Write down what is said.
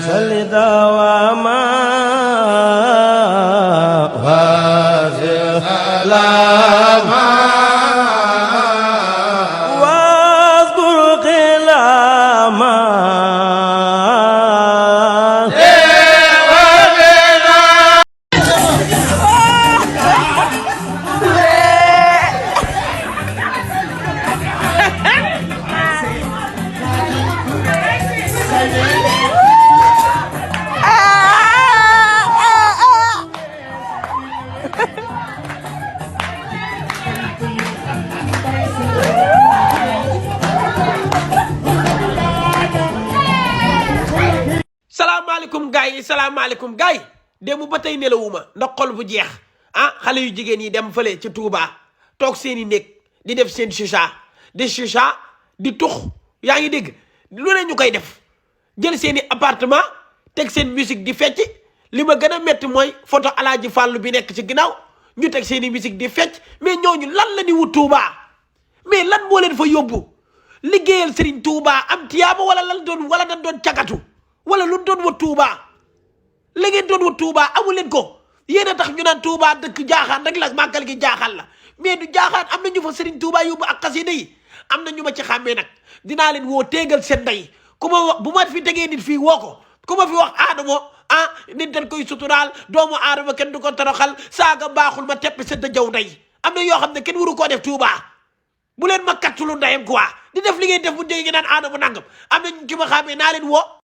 صل دواما وسلاما واذكر قلاما salaamaaleykum gars yi démb ba tey nelawuma ndax xol bu jeex xale yu jigéen yi dem fële ci Touba toog seeni néeg di def seen chicha di tux yaa ngi dégg lu ne ñu koy def jël seeni appartement teg seen musique di fecc li ma gën a métti mooy photo Alaaji Fàllu bi nekk ci ginnaaw ñu teg seeni musique di fecc mais ñooñu lan la ni wut Touba mais lan moo leen fa yóbbu liggéeyal Serigne Touba am tiyaaba wala lan doon wala dañ doon cagatu wala lu doon wut Touba la ngeen doon wut Touba amu leen ko yéen a tax ñu naan Touba dëkk jaaxaan rek la màggal gi jaaxaan la mais du jaaxaan am na ñu fa Serigne Touba yóbbu ak xasida yi am na ñu ma ci xàmmee nag dinaa leen woo téegal seen ndey ku ma wax bu ma fi tegee nit fii woo ko ku ma fi wax aadama nit dañ koy suturaal doomu aadama kenn du ko toroxal saaga baaxul ma tepp sa jaw ndey am na yoo xam ne kenn waru koo def Touba bu leen ma kattulu ndeyam quoi di def li ngeen def bu dee ngeen naan aadama nangam am na ñu ci ma xàmmee naa leen woo